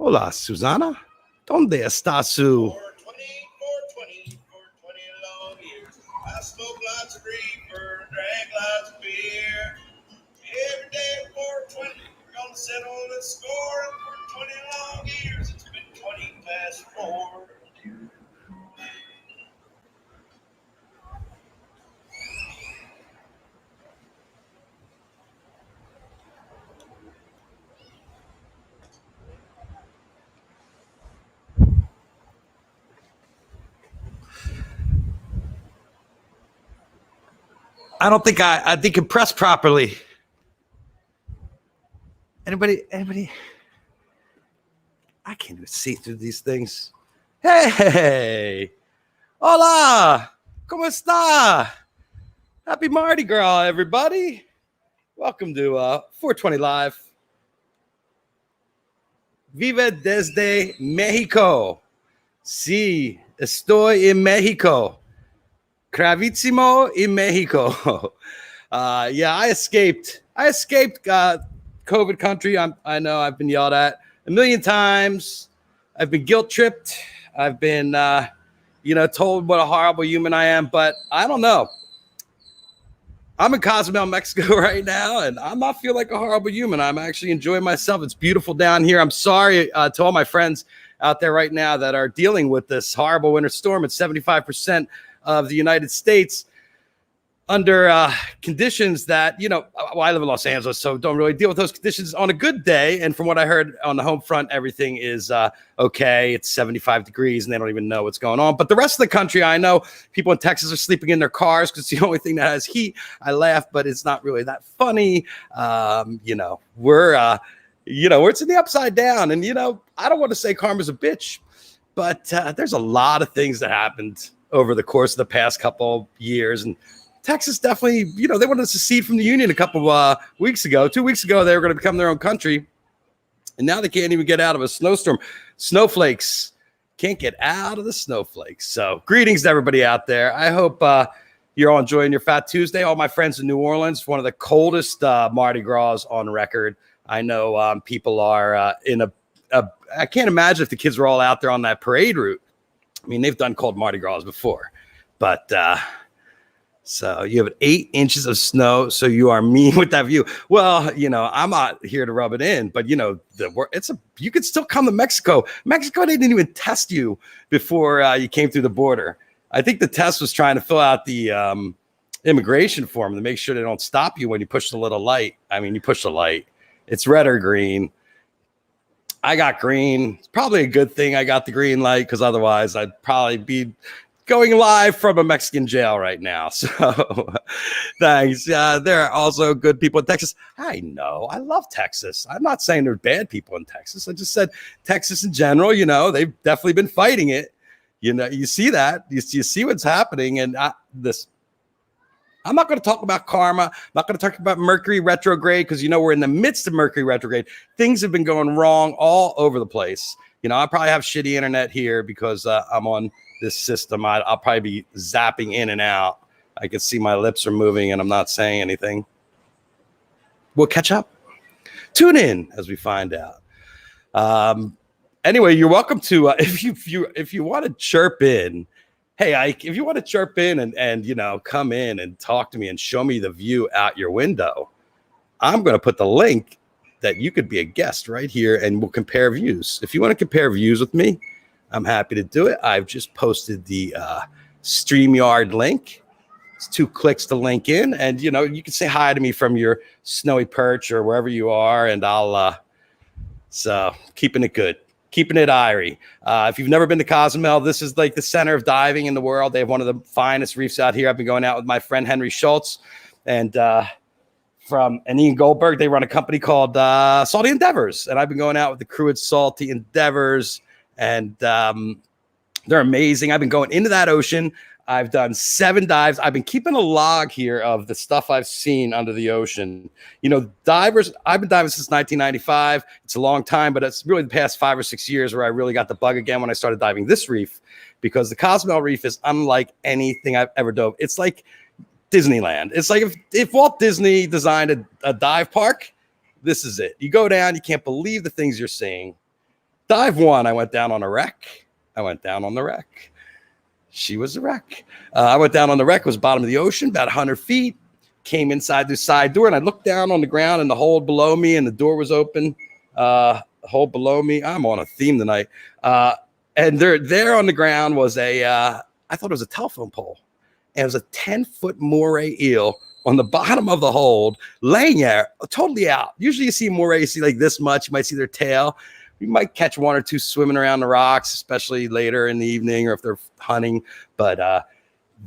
Hola, Susana. ¿Dónde está su? 420, 420 long years. I smoke lots of reefer, drank lots of beer. Every day at 420, we're gonna settle the score. For 20 long years, it's been 20 past 4. I don't think I decompressed properly. Anybody? I can't even see through these things. Hey, hola, ¿cómo está? Happy Mardi Gras, everybody. Welcome to 420 Live. Vive desde Mexico. Sí, estoy en Mexico. Kravitzimo in Mexico. Yeah, I escaped COVID country. I know I've been yelled at a million times. I've been guilt tripped. I've been, told what a horrible human I am, but I don't know. I'm in Cozumel, Mexico right now, and I'm not feeling like a horrible human. I'm actually enjoying myself. It's beautiful down here. I'm sorry to all my friends out there right now that are dealing with this horrible winter storm. It's 75% of the United States under conditions that, I live in Los Angeles, so don't really deal with those conditions on a good day. And from what I heard on the home front, everything is okay. It's 75 degrees and they don't even know what's going on. But the rest of the country, I know people in Texas are sleeping in their cars because it's the only thing that has heat. I laugh, but it's not really that funny. We're it's in the upside down. And, I don't want to say karma's a bitch, but there's a lot of things that happened over the course of the past couple years. And Texas definitely, they wanted to secede from the Union a couple weeks ago. 2 weeks ago, they were going to become their own country. And now they can't even get out of a snowstorm. Snowflakes can't get out of the snowflakes. So greetings to everybody out there. I hope you're all enjoying your Fat Tuesday. All my friends in New Orleans, one of the coldest Mardi Gras on record. I know people are in I can't imagine if the kids were all out there on that parade route. I mean, they've done cold Mardi Gras before, but so you have 8 inches of snow. So you are mean with that view. Well, I'm not here to rub it in, but you could still come to Mexico. Mexico didn't even test you before you came through the border. I think the test was trying to fill out the immigration form to make sure they don't stop you when you push the little light. I mean, you push the light. It's red or green. I got green. It's probably a good thing I got the green light because otherwise I'd probably be going live from a Mexican jail right now. So thanks. There are also good people in Texas. I know. I love Texas. I'm not saying there are bad people in Texas. I just said Texas in general, they've definitely been fighting it. You see that. You see what's happening. And I'm not going to talk about karma. I'm not going to talk about Mercury retrograde because, we're in the midst of Mercury retrograde. Things have been going wrong all over the place. I probably have shitty internet here because I'm on this system. I'll probably be zapping in and out. I can see my lips are moving and I'm not saying anything. We'll catch up. Tune in as we find out. Anyway, you're welcome to if you want to chirp in. Hey, Ike, if you want to chirp in and come in and talk to me and show me the view out your window, I'm going to put the link that you could be a guest right here and we'll compare views. If you want to compare views with me, I'm happy to do it. I've just posted the StreamYard link. It's 2 clicks to link in and, you can say hi to me from your snowy perch or wherever you are. And I'll so keeping it good. Keeping it irie. If you've never been to Cozumel, this is like the center of diving in the world. They have one of the finest reefs out here. I've been going out with my friend Henry Schultz and Ian Goldberg. They run a company called Salty Endeavors. And I've been going out with the crew at Salty Endeavors. And they're amazing. I've been going into that ocean. I've done 7 dives. I've been keeping a log here of the stuff I've seen under the ocean. Divers, I've been diving since 1995. It's a long time, but it's really the past 5 or 6 years where I really got the bug again when I started diving this reef because the Cozumel Reef is unlike anything I've ever dove. It's like Disneyland. It's like if Walt Disney designed a dive park, this is it. You go down, you can't believe the things you're seeing. Dive one, I went down on a wreck. She was a wreck. I went down on the wreck, was bottom of the ocean, about 100 feet, came inside the side door, and I looked down on the ground and the hold below me, and the door was open. Hold below me. I'm on a theme tonight. And there on the ground was I thought it was a telephone pole. And it was a 10-foot moray eel on the bottom of the hold, laying there, totally out. Usually you see moray, you see like this much. You might see their tail. You might catch one or two swimming around the rocks, especially later in the evening or if they're hunting. But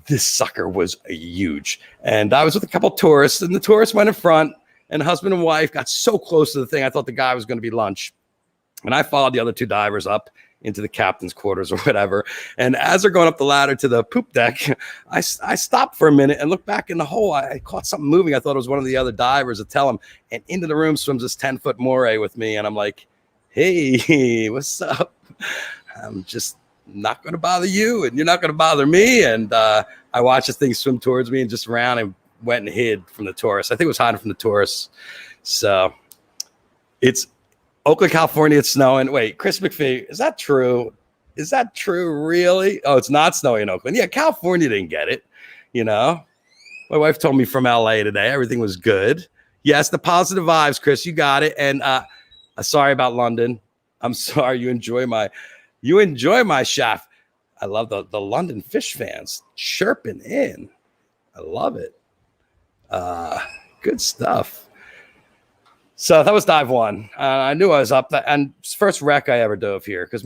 this sucker was huge. And I was with a couple of tourists, and the tourists went in front, and husband and wife got so close to the thing, I thought the guy was going to be lunch. And I followed the other two divers up into the captain's quarters or whatever. And as they're going up the ladder to the poop deck, I stopped for a minute and looked back in the hole. I caught something moving. I thought it was one of the other divers to tell him. And into the room swims this 10-foot moray with me. And I'm like, hey, what's up? I'm just not going to bother you, and you're not going to bother me. And I watched this thing swim towards me and just ran and went and hid from the tourists. I think it was hiding from the tourists. So it's Oakland, California, it's snowing. Wait, Chris McPhee, is that true? Is that true, really? Oh, it's not snowing in Oakland. Yeah, California didn't get it, you know? My wife told me from LA today, everything was good. Yes, the positive vibes, Chris, you got it. And sorry about London. I'm sorry you enjoy my chef. I love the London fish fans chirping in. I love it. Good stuff. So that was dive one. I knew I was up there, and first wreck I ever dove here, because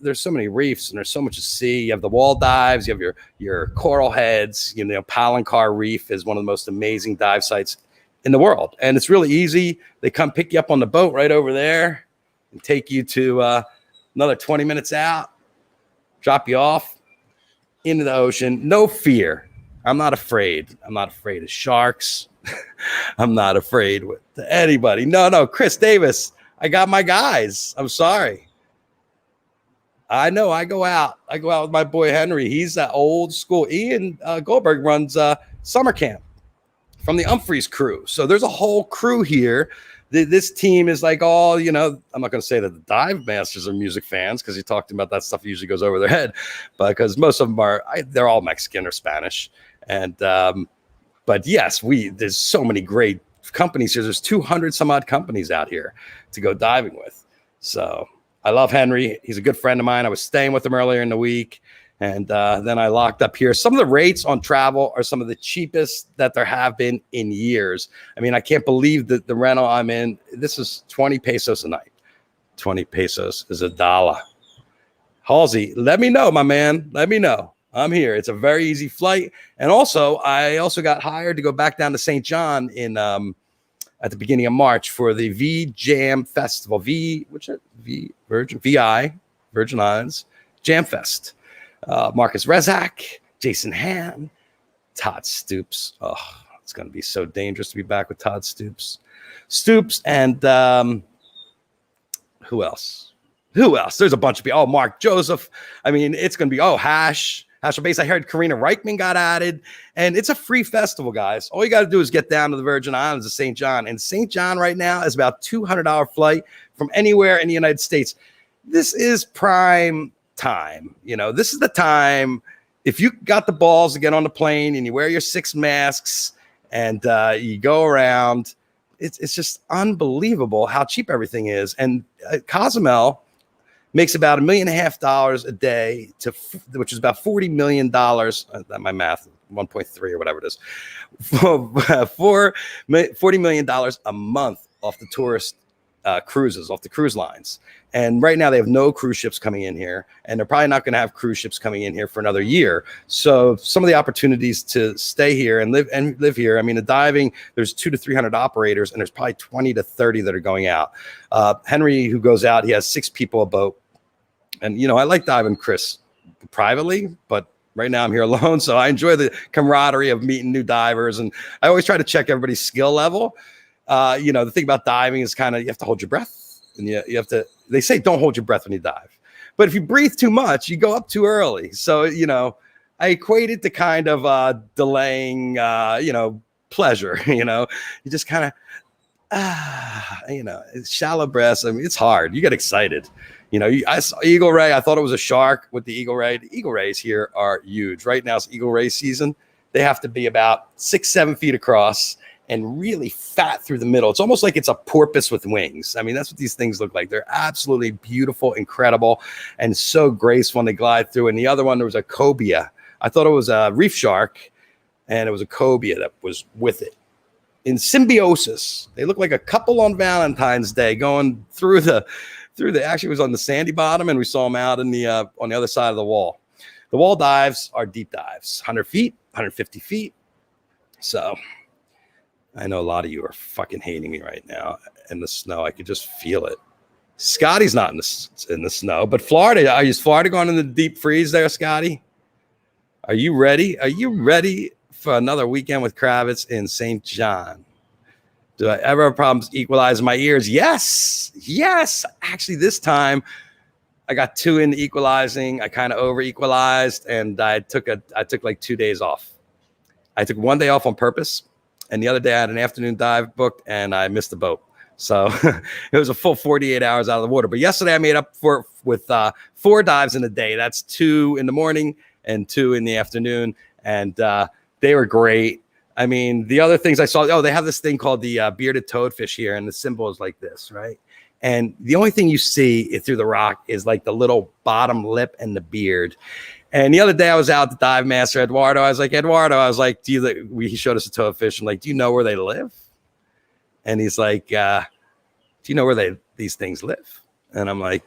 there's so many reefs and there's so much to see. You have the wall dives, you have your coral heads. You know, Palancar Reef is one of the most amazing dive sites in the world, and it's really easy. They come pick you up on the boat right over there and take you to another 20 minutes out, drop you off into the ocean. No fear. I'm not afraid. I'm not afraid of sharks. I'm not afraid with anybody. No, Chris Davis. I got my guys. I'm sorry. I know. I go out with my boy Henry. He's that old school. Ian Goldberg runs summer camp from the Humphreys crew. So there's a whole crew here. This team is like all, you know, I'm not going to say that the dive masters are music fans, because you talked about that stuff usually goes over their head, but because most of them they're all Mexican or Spanish. And, but yes, there's so many great companies here. There's 200 some odd companies out here to go diving with. So I love Henry. He's a good friend of mine. I was staying with him earlier in the week, and then I locked up here. Some of the rates on travel are some of the cheapest that there have been in years. I mean, I can't believe that the rental I'm in, this is 20 pesos a night. 20 pesos is $1. Halsey, let me know, my man. Let me know. I'm here. It's a very easy flight. And also, I got hired to go back down to St. John at the beginning of March for the V Jam Festival. Virgin Islands Jam Fest. Marcus Rezak, Jason Ham, Todd Stoops. Oh, it's going to be so dangerous to be back with Todd Stoops. And who else? There's a bunch of people. Oh, Mark Joseph. I mean, it's going to be, Hash Base. I heard Karina Reichman got added, and it's a free festival, guys. All you got to do is get down to the Virgin Islands of St. John, and St. John right now is about $200 flight from anywhere in the United States. This is prime time. You know, this is the time, if you got the balls to get on the plane and you wear your 6 masks and you go around, it's just unbelievable how cheap everything is. And Cozumel makes about $1.5 million a day, which is about $40 million. My math, 1.3 or whatever it is, $40 million a month off the tourist cruises, off the cruise lines. And right now they have no cruise ships coming in here, and they're probably not going to have cruise ships coming in here for another year. So some of the opportunities to stay here and live here. I mean, the diving, there's 200 to 300 operators, and there's probably 20 to 30 that are going out. Henry, who goes out, he has 6 people a boat. And, you know, I like diving Chris privately, but right now I'm here alone. So I enjoy the camaraderie of meeting new divers. And I always try to check everybody's skill level. You know, the thing about diving is kind of, you have to hold your breath, and you have to, they say, don't hold your breath when you dive, but if you breathe too much, you go up too early. So, you know, I equate it to kind of delaying, pleasure. You know, you just kind of Shallow breaths. I mean, it's hard. You get excited. I saw eagle ray. I thought it was a shark with the eagle ray. The eagle rays here are huge. Right now it's eagle ray season. They have to be about 6-7 feet across and really fat through the middle. It's almost like it's a porpoise with wings. I mean, that's what these things look like. They're absolutely beautiful, incredible, and so graceful when they glide through. And the other one, there was a cobia. I thought it was a reef shark, and it was a cobia that was with it. In symbiosis, they look like a couple on Valentine's Day going through the actually it was on the sandy bottom, and we saw them out in the on the other side of the wall. The wall dives are deep dives, 100 feet, 150 feet. So I know a lot of you are fucking hating me right now in the snow. I could just feel it. Scotty's not in the snow, but Florida, is Florida going in the deep freeze there, Scotty? Are you ready? Are you ready for another weekend with Kravitz in St. John? Do I ever have problems equalizing my ears? Yes. Actually, this time I got 2 in equalizing. I kind of over equalized, and I took like 2 days off. I took 1 day off on purpose, and the other day I had an afternoon dive booked, and I missed the boat. So it was a full 48 hours out of the water. But yesterday I made up for it with 4 dives in a day. That's 2 in the morning and 2 in the afternoon, and they were great. I mean, the other things I saw, they have this thing called the bearded toadfish here, and the symbol is like this, right? And the only thing you see through the rock is like the little bottom lip and the beard. And the other day I was out with the dive master, Eduardo. I was like, he showed us a toadfish. I'm like, do you know where they live? And he's like, do you know where these things live? And I'm like,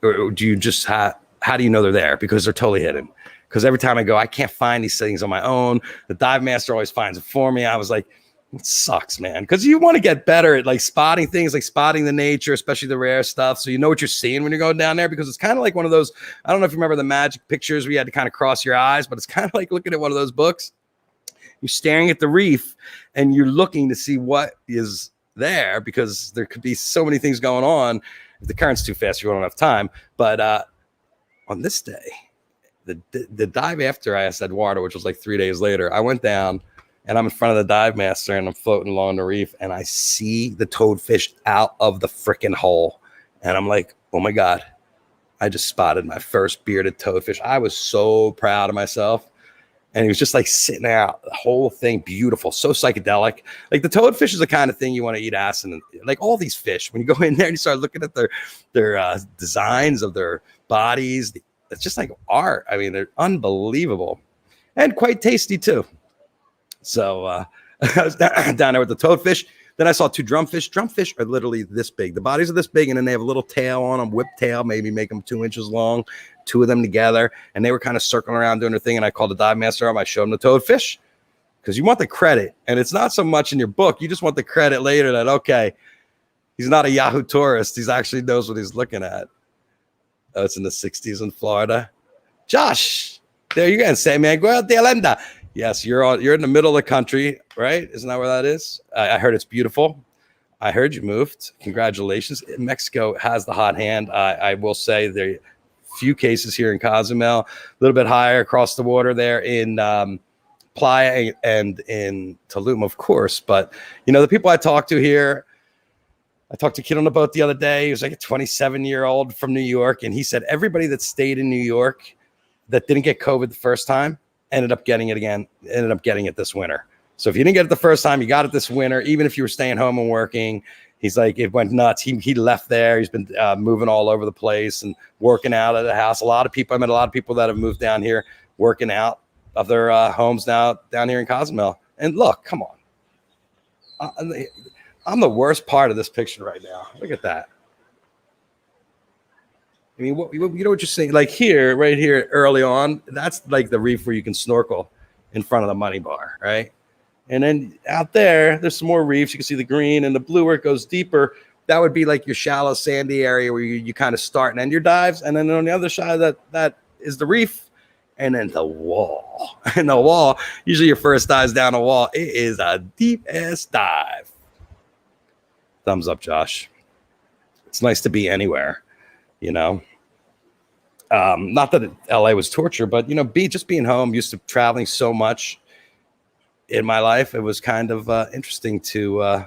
or do you just, how do you know they're there? Because they're totally hidden. Because every time I go, I can't find these things on my own. The dive master always finds it for me. I was like, it sucks, man. Because you want to get better at like spotting things, like spotting the nature, especially the rare stuff. So you know what you're seeing when you're going down there. Because it's kind of like one of those, I don't know if you remember the magic pictures where you had to kind of cross your eyes, but it's kind of like looking at one of those books. You're staring at the reef and you're looking to see what is there, because there could be so many things going on. If the current's too fast, you won't have time. But on this day, the dive after I asked Eduardo, which was like 3 days later, I went down and I'm in front of the dive master and I'm floating along the reef and I see the toadfish out of the freaking hole. And I'm like, oh my God, I just spotted my first bearded toadfish. I was so proud of myself. And he was just like sitting there, the whole thing beautiful, so psychedelic. Like the toadfish is the kind of thing you want to eat ass. And like all these fish, when you go in there and you start looking at their designs of their bodies, it's just like art. I mean, they're unbelievable and quite tasty too. So I was down there with the toadfish. Then I saw 2 drumfish. Drumfish are literally this big. The bodies are this big, and then they have a little tail on them, whip tail, maybe make them 2 inches long, 2 of them together. And they were kind of circling around doing their thing. And I called the dive master up. I showed him the toadfish because you want the credit. And it's not so much in your book. You just want the credit later that, okay, he's not a Yahoo tourist. He actually knows what he's looking at. Oh, it's in the 60s in Florida. Josh, there you go. San Miguel de Allende. Yes, you're in the middle of the country, right? Isn't that where that is? I heard it's beautiful. I heard you moved. Congratulations. Mexico has the hot hand. I will say there are few cases here in Cozumel, a little bit higher across the water there in Playa and in Tulum, of course. But, the people I talk to here, I talked to a kid on the boat the other day. He was like a 27-year-old from New York. And he said everybody that stayed in New York that didn't get COVID the first time ended up getting it this winter. So if you didn't get it the first time, you got it this winter, even if you were staying home and working. He's like, it went nuts. He left there. He's been moving all over the place and working out at the house. I met a lot of people that have moved down here, working out of their homes now down here in Cozumel. And look, come on. I'm the worst part of this picture right now. Look at that. I mean, you know what you're saying? Like here, right here, early on, that's like the reef where you can snorkel in front of the money bar, right? And then out there's some more reefs. You can see the green and the blue where it goes deeper. That would be like your shallow, sandy area where you kind of start and end your dives. And then on the other side, that is the reef. And then the wall. And the wall, usually your first dive's down a wall. It is a deep-ass dive. Thumbs up, Josh. It's nice to be anywhere. Not that LA was torture, but just being home, used to traveling so much in my life, it was kind of interesting to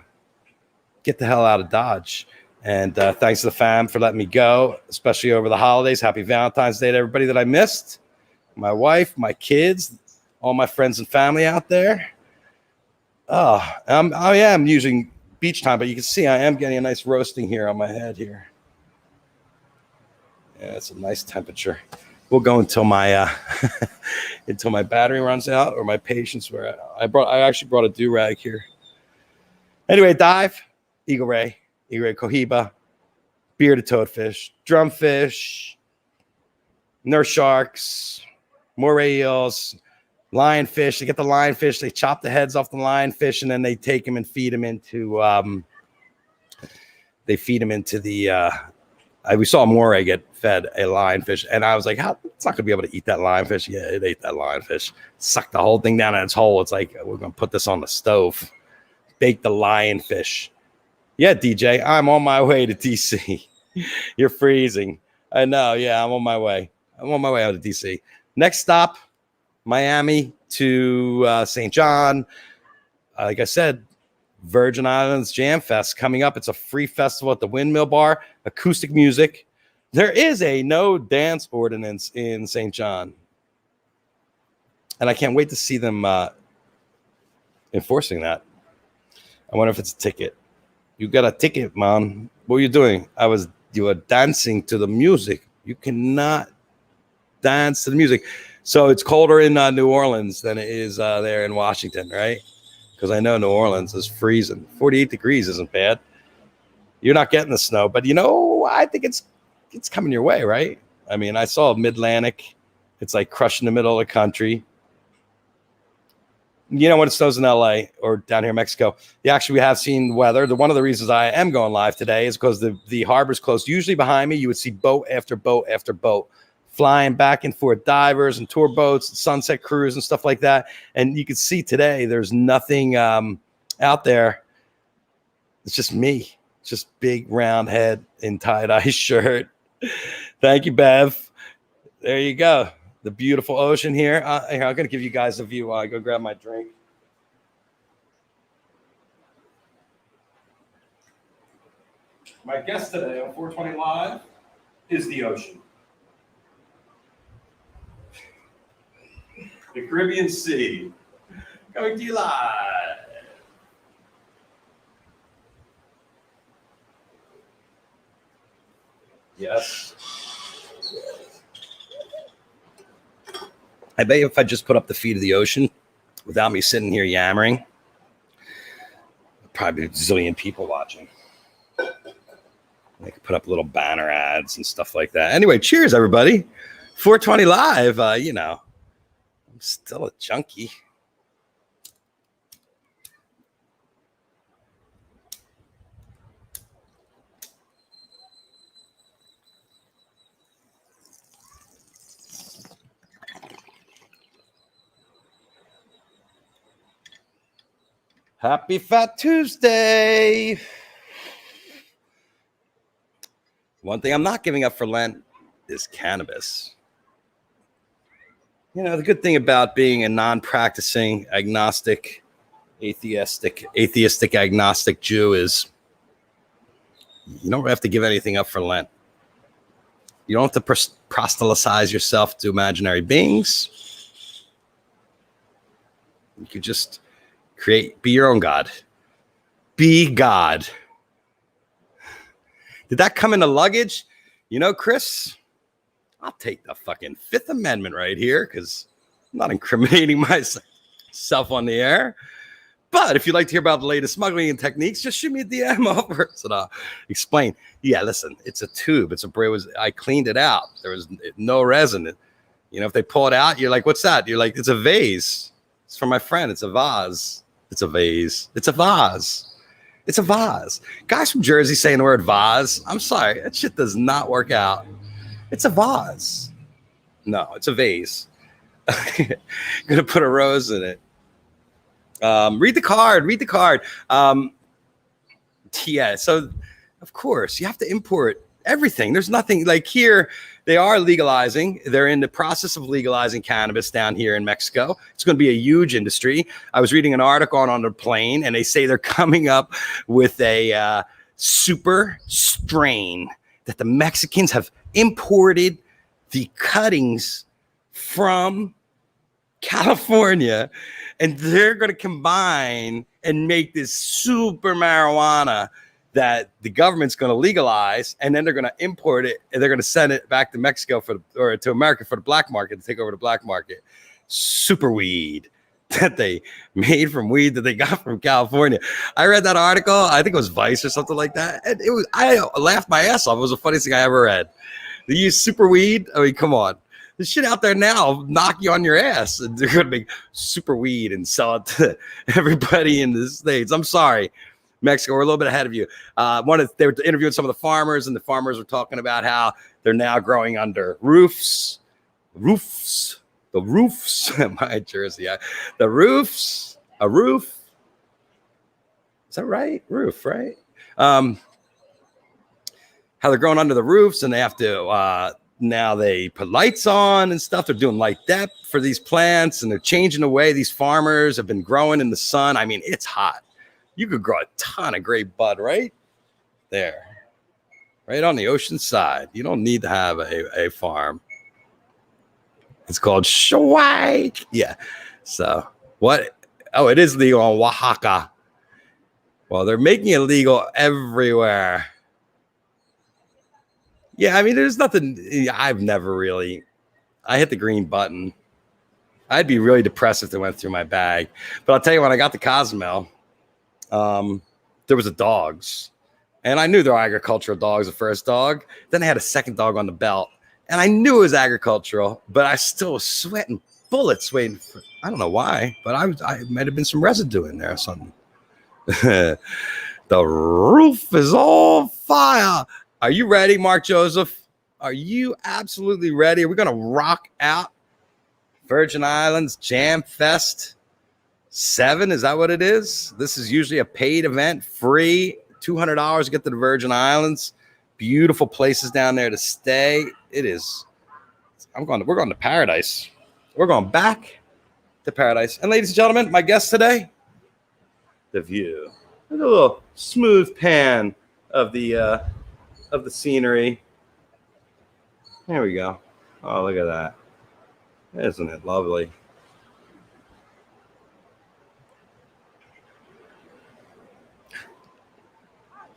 get the hell out of Dodge. And thanks to the fam for letting me go, especially over the holidays. Happy Valentine's Day to everybody that I missed. My wife, my kids, all my friends and family out there. I am using beach time, but you can see I am getting a nice roasting here on my head here. Yeah, it's a nice temperature. We'll go until my until my battery runs out or my patience. Where I actually brought a do-rag here. Anyway, dive, eagle ray cohiba, bearded toadfish, drumfish, nurse sharks, moray eels, lionfish. They get the lionfish, they chop the heads off the lionfish, and then they take them and feed them into the we saw a moray get fed a lionfish, and I was like, how it's not gonna be able to eat that lionfish. Yeah, it ate that lionfish, sucked the whole thing down in its hole. It's like, we're gonna put this on the stove, bake the lionfish. Yeah, DJ, I'm on my way to DC. You're freezing. I know. Yeah, I'm on my way. I'm on my way out to DC. Next stop, Miami to St. John. Like I said, Virgin Islands Jam Fest coming up. It's a free festival at the Windmill Bar, acoustic music. There is a no dance ordinance in St. John. And I can't wait to see them enforcing that. I wonder if it's a ticket. You got a ticket, man. What were you doing? You were dancing to the music. You cannot dance to the music. So it's colder in New Orleans than it is there in Washington, right? Because I know New Orleans is freezing. 48 degrees isn't bad. You're not getting the snow, but I think it's coming your way, right? I mean, I saw Mid-Atlantic. It's like crushing the middle of the country. When it snows in LA or down here in Mexico, we have seen weather. One of the reasons I am going live today is because the harbor's closed. Usually behind me, you would see boat after boat after boat flying back and forth, divers and tour boats, sunset cruise and stuff like that. And you can see today there's nothing out there. It's just me. It's just big round head in tie-dye shirt. Thank you, Bev. There you go. The beautiful ocean here. I'm going to give you guys a view while I go grab my drink. My guest today on 420 Live is the ocean. The Caribbean Sea. Coming to you live. Yes. I bet you if I just put up the feet of the ocean without me sitting here yammering, probably a zillion people watching. I could put up little banner ads and stuff like that. Anyway, cheers, everybody. 420 Live. I'm still a junkie. Happy Fat Tuesday. One thing I'm not giving up for Lent is cannabis. The good thing about being a non-practicing agnostic, atheistic agnostic Jew is you don't have to give anything up for Lent. You don't have to proselytize yourself to imaginary beings. You could just be your own God. Be God. Did that come in the luggage? Chris, I'll take the fucking Fifth Amendment right here because I'm not incriminating myself on the air. But if you'd like to hear about the latest smuggling and techniques, just shoot me a DM over so I'll explain. Yeah, listen, it's a tube. I cleaned it out. There was no resin. If they pull it out, you're like, what's that? You're like, it's a vase. It's for my friend. It's a vase. It's a vase. It's a vase. It's a vase. Guys from Jersey saying the word vase. I'm sorry. That shit does not work out. It's a vase. No, it's a vase. I'm going to put a rose in it. Read the card. Yeah. So, of course, you have to import everything. There's nothing like here. They are legalizing. They're in the process of legalizing cannabis down here in Mexico. It's going to be a huge industry. I was reading an article on the plane, and they say they're coming up with a super strain that the Mexicans have imported the cuttings from California, and they're going to combine and make this super marijuana that the government's going to legalize, and then they're going to import it, and they're going to send it back to Mexico or to America for the black market, to take over the black market. Super weed that they made from weed that they got from California. I read that article. I think it was Vice or something like that. And I laughed my ass off. It was the funniest thing I ever read. They use super weed. I mean, come on. This shit out there now knock you on your ass. And they're going to make super weed and sell it to everybody in the States. I'm sorry, Mexico, we're a little bit ahead of you. They were interviewing some of the farmers, and the farmers were talking about how they're now growing under roofs, the roofs, my Jersey, the roofs, a roof. Is that right? Roof, right? How they're growing under the roofs, and they have to, now they put lights on and stuff. They're doing light depth for these plants, and they're changing the way these farmers have been growing in the sun. I mean, it's hot. You could grow a ton of grape bud right there, right on the ocean side. You don't need to have a farm. It's called Schweik. Yeah. So what? Oh, it is legal in Oaxaca. Well, they're making it legal everywhere. Yeah, I mean, there's nothing. I hit the green button. I'd be really depressed if they went through my bag. But I'll tell you, when I got to Cozumel, there was a dogs, and I knew they were agricultural dogs, the first dog. Then they had a second dog on the belt, and I knew it was agricultural, but I still was sweating bullets waiting for, I don't know why, but I might have been some residue in there or something. The roof is on fire. Are you ready, Mark Joseph? Are you absolutely ready? Are we going to rock out Virgin Islands Jam Fest 7? Is that what it is? This is usually a paid event, free, $200 to get to the Virgin Islands. Beautiful places down there to stay. It is. We're going to paradise. We're going back to paradise. And ladies and gentlemen, my guest today, the view. A little smooth pan of the scenery. There we go. Oh, look at that. Isn't it lovely?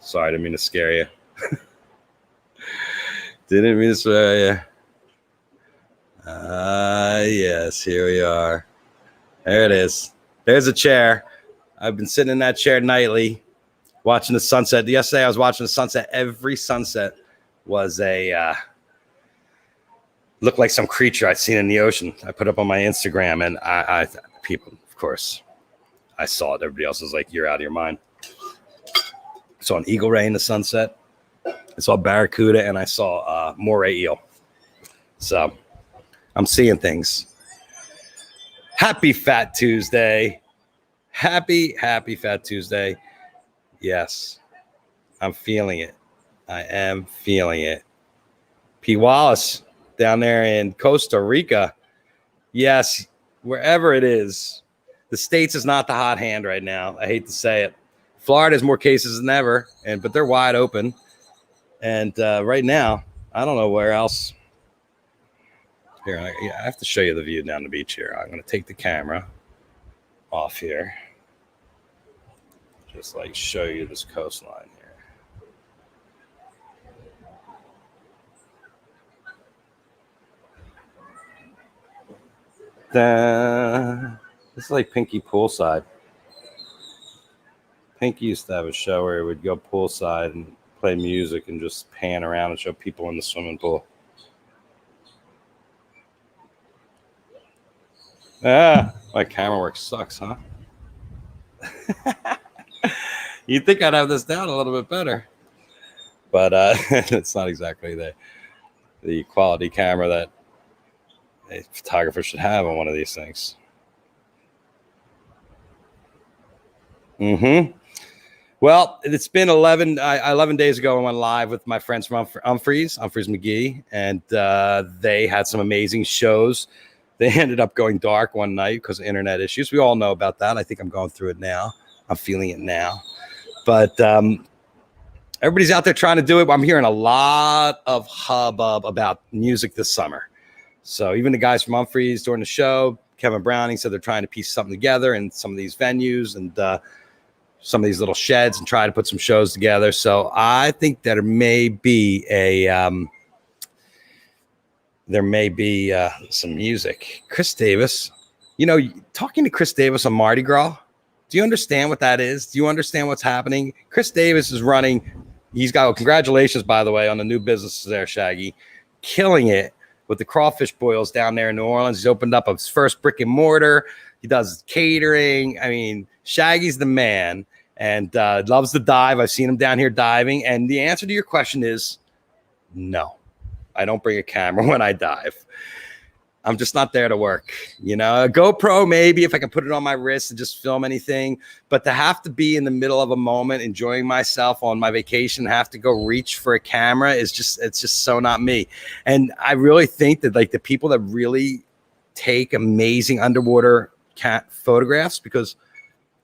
Sorry, I didn't mean to scare you. Didn't mean to scare you. Yes, here we are. There it is. There's a chair. I've been sitting in that chair nightly, watching the sunset. Yesterday, I was watching the sunset. Every sunset was looked like some creature I'd seen in the ocean. I put up on my Instagram, and I people, of course, I saw it. Everybody else was like, "You're out of your mind." I saw an eagle ray in the sunset. I saw barracuda, and I saw moray eel. So I'm seeing things. Happy Fat Tuesday. Happy Fat Tuesday. Yes, I'm feeling it. I am feeling it. P. Wallace down there in Costa Rica. Yes, wherever it is. The States is not the hot hand right now. I hate to say it. Florida has more cases than ever, but they're wide open. And right now, I don't know where else. Here, I have to show you the view down the beach here. I'm going to take the camera off here. Just like show you this coastline here. This is like Pinky poolside. Pinky used to have a show where he would go poolside and play music and just pan around and show people in the swimming pool. My camera work sucks, huh? You'd think I'd have this down a little bit better, but it's not exactly the quality camera that a photographer should have on one of these things. Well, it's been 11 days ago. I went live with my friends from Humphreys McGee, and they had some amazing shows. They ended up going dark one night because of internet issues. We all know about that. I think I'm going through it now. I'm feeling it now. But everybody's out there trying to do it. I'm hearing a lot of hubbub about music this summer. So even the guys from Humphreys during the show, Kevin Browning said they're trying to piece something together in some of these venues and some of these little sheds and try to put some shows together. So I think that there may be some music. Chris Davis, talking to Chris Davis on Mardi Gras, do you understand what that is? Do you understand what's happening? Chris Davis is running. He's got, congratulations, by the way, on the new businesses there, Shaggy. Killing it with the crawfish boils down there in New Orleans. He's opened up his first brick and mortar. He does catering. I mean, Shaggy's the man and loves to dive. I've seen him down here diving. And the answer to your question is no. I don't bring a camera when I dive. I'm just not there to work. A GoPro, maybe if I can put it on my wrist and just film anything. But to have to be in the middle of a moment, enjoying myself on my vacation, have to go reach for a camera it's just so not me. And I really think that the people that really take amazing underwater photographs, because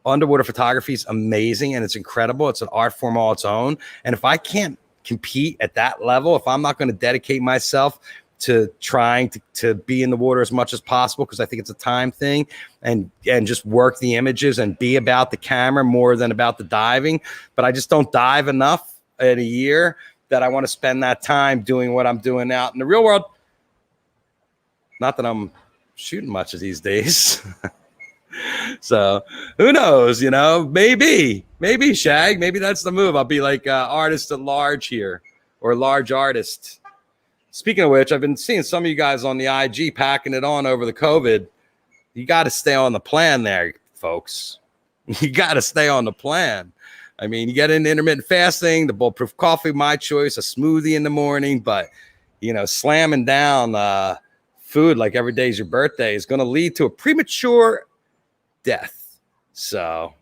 underwater photography is amazing and it's incredible. It's an art form all its own. And if I can't compete at that level, if I'm not going to dedicate myself to trying to be in the water as much as possible, because I think it's a time thing, and just work the images and be about the camera more than about the diving. But I just don't dive enough in a year that I want to spend that time doing what I'm doing out in the real world. Not that I'm shooting much of these days. So who knows, maybe Shag, maybe that's the move. I'll be like artist at large here, or large artist. Speaking of which, I've been seeing some of you guys on the IG packing it on over the COVID. You got to stay on the plan there, folks. You got to stay on the plan. I mean, you get into intermittent fasting, the bulletproof coffee, my choice, a smoothie in the morning, but slamming down food like every day is your birthday is going to lead to a premature death. So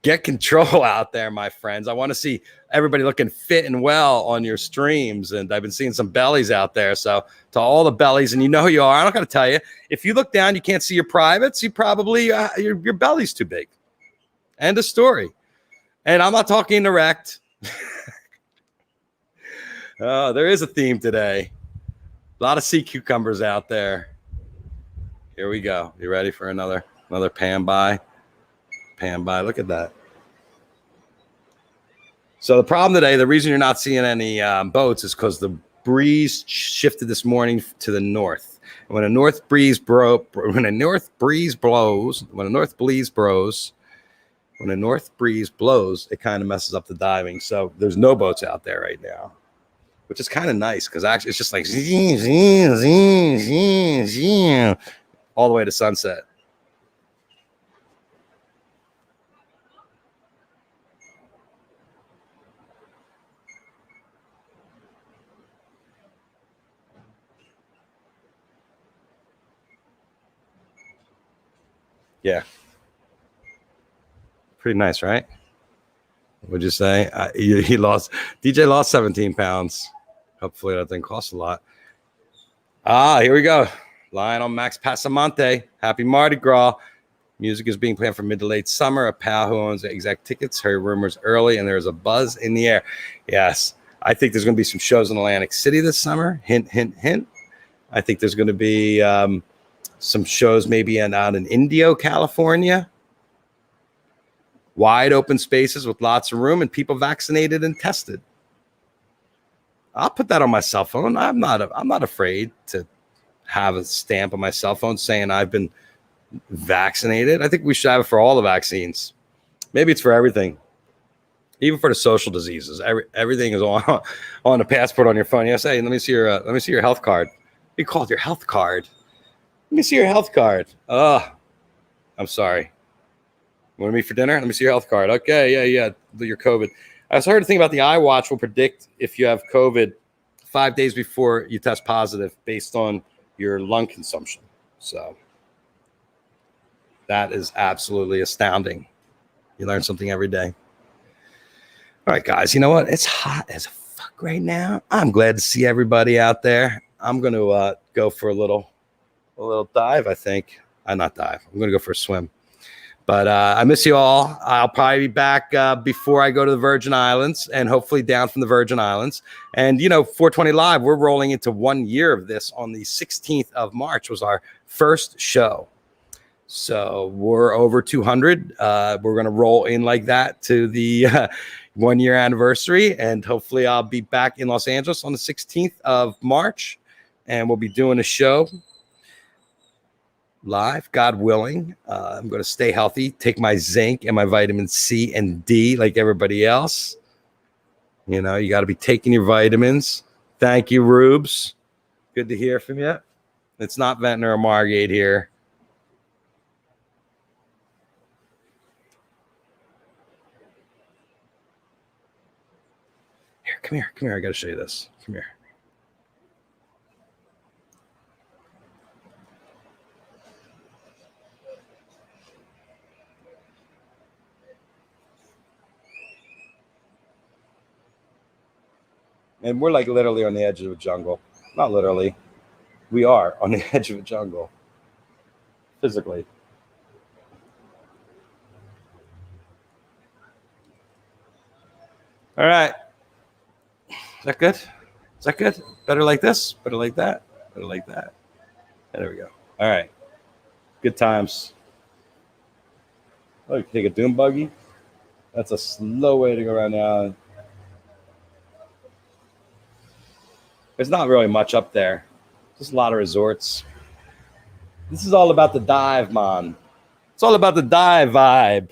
get control out there, my friends. I want to see everybody looking fit and well on your streams. And I've been seeing some bellies out there. So to all the bellies, and who you are, I'm not going to tell you. If you look down, you can't see your privates. You probably, your belly's too big. End of story. And I'm not talking erect. Oh, there is a theme today. A lot of sea cucumbers out there. Here we go. You ready for another pan by? Look at that. So the problem today, the reason you're not seeing any boats is because the breeze shifted this morning to the north. And when a north breeze blows, it kind of messes up the diving. So there's no boats out there right now, which is kind of nice because actually it's just like all the way to sunset. Yeah. Pretty nice, right? What'd you say? DJ lost 17 pounds. Hopefully that didn't cost a lot. Here we go. Lionel Max Pasamonte. Happy Mardi Gras. Music is being planned for mid to late summer. A pal who owns the exact tickets heard rumors early, and there's a buzz in the air. Yes. I think there's going to be some shows in Atlantic City this summer. Hint, hint, hint. I think there's going to be some shows maybe out in Indio, California. Wide open spaces with lots of room and people vaccinated and tested. I'll put that on my cell phone. I'm not afraid to have a stamp on my cell phone saying I've been vaccinated. I think we should have it for all the vaccines. Maybe it's for everything, even for the social diseases. Everything is on a passport on your phone. Yes, hey, let me see your health card. You call it your health card. Let me see your health card. I'm sorry. Want to meet for dinner? Let me see your health card. Okay, yeah. Your COVID. I heard a thing about the iWatch will predict if you have COVID 5 days before you test positive based on your lung consumption. So that is absolutely astounding. You learn something every day. All right, guys, you know what? It's hot as fuck right now. I'm glad to see everybody out there. I'm going to go for a little dive, I think. Not dive. I'm going to go for a swim. But I miss you all. I'll probably be back before I go to the Virgin Islands and hopefully down from the Virgin Islands. And, 420 Live, we're rolling into 1 year of this. On the 16th of March was our first show. So we're over 200. We're going to roll in like that to the 1 year anniversary. And hopefully I'll be back in Los Angeles on the 16th of March. And we'll be doing a show live, God willing. I'm going to stay healthy, take my zinc and my vitamin C and D like everybody else. You got to be taking your vitamins. Thank you, Rubes. Good to hear from you. It's not Ventnor or Margate here. Here, come here. I got to show you this. Come here. And we're like literally on the edge of a jungle. Not literally. We are on the edge of a jungle. Physically. All right. Is that good? Is that good? Better like this? Better like that? Better like that? There we go. All right. Good times. Oh, you can take a doom buggy. That's a slow way to go around the island. There's not really much up there. Just a lot of resorts. This is all about the dive, man. It's all about the dive vibe.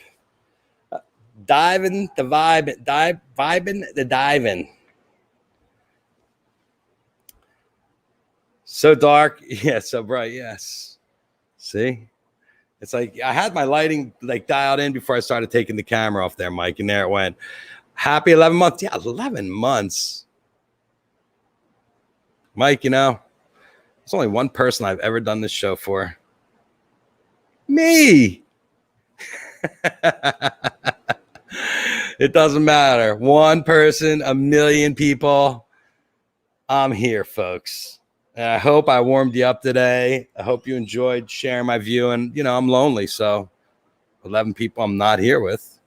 Diving the vibe, vibing the diving. So dark, yeah, so bright, yes. See? It's like I had my lighting like dialed in before I started taking the camera off there, Mike, and there it went. Happy 11 months. Yeah, 11 months. Mike, there's only one person I've ever done this show for. Me. It doesn't matter. One person, a million people. I'm here, folks. And I hope I warmed you up today. I hope you enjoyed sharing my view. And, I'm lonely, so 11 people I'm not here with.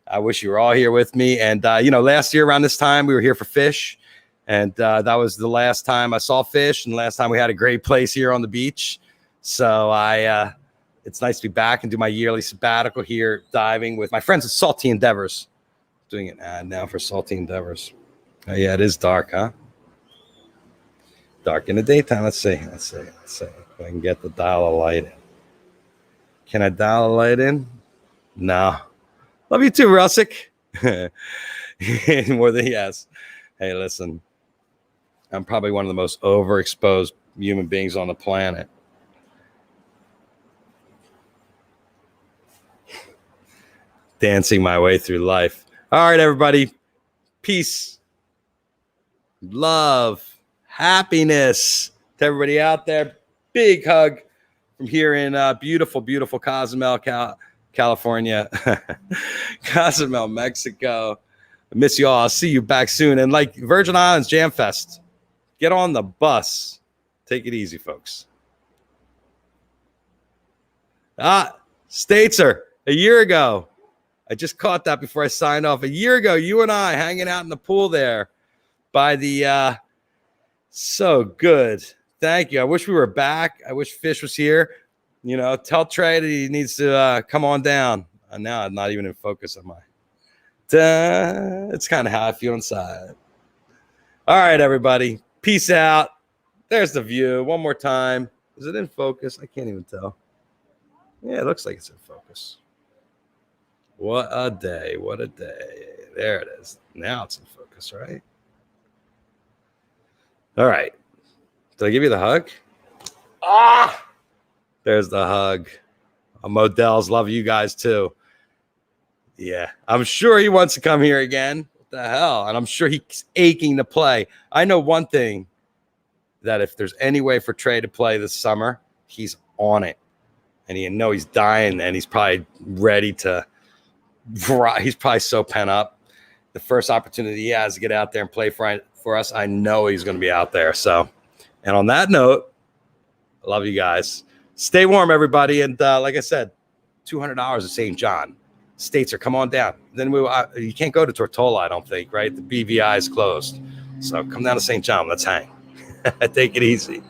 I wish you were all here with me. And, last year around this time, we were here for fish. And that was the last time I saw fish and the last time we had a great place here on the beach. So it's nice to be back and do my yearly sabbatical here diving with my friends at Salty Endeavors. Doing an ad now for Salty Endeavors. Oh, yeah, it is dark, huh? Dark in the daytime. Let's see. If I can get the dial of light in. Can I dial a light in? No. Love you too, Russick. More than yes. Hey, listen. I'm probably one of the most overexposed human beings on the planet. Dancing my way through life. All right, everybody. Peace, love, happiness to everybody out there. Big hug from here in beautiful, beautiful Cozumel, California. Cozumel, Mexico. I miss you all. I'll see you back soon. And like Virgin Islands Jam Fest, get on the bus. Take it easy, folks. Statesar, a year ago. I just caught that before I signed off. A year ago, you and I hanging out in the pool there by the so good. Thank you. I wish we were back. I wish Fish was here. Tell Trey that he needs to come on down. Now I'm not even in focus, am I? It's kind of how I feel inside. All right, everybody. Peace out. There's the view. One more time. Is it in focus? I can't even tell. Yeah, it looks like it's in focus. What a day. What a day. There it is. Now it's in focus, right? All right. Did I give you the hug? There's the hug. Models love you guys too. Yeah, I'm sure he wants to come here again. What the hell? And I'm sure he's aching to play. I know one thing, that if there's any way for Trey to play this summer, he's on it. And he's dying and he's probably ready to, he's probably so pent up. the first opportunity he has to get out there and play for us, I know he's going to be out there. So, and on that note, I love you guys. Stay warm, everybody. And like I said, $200 at St. John. States are come on down. Then you can't go to Tortola, I don't think, right? The BVI is closed. So come down to St. John. Let's hang. Take it easy.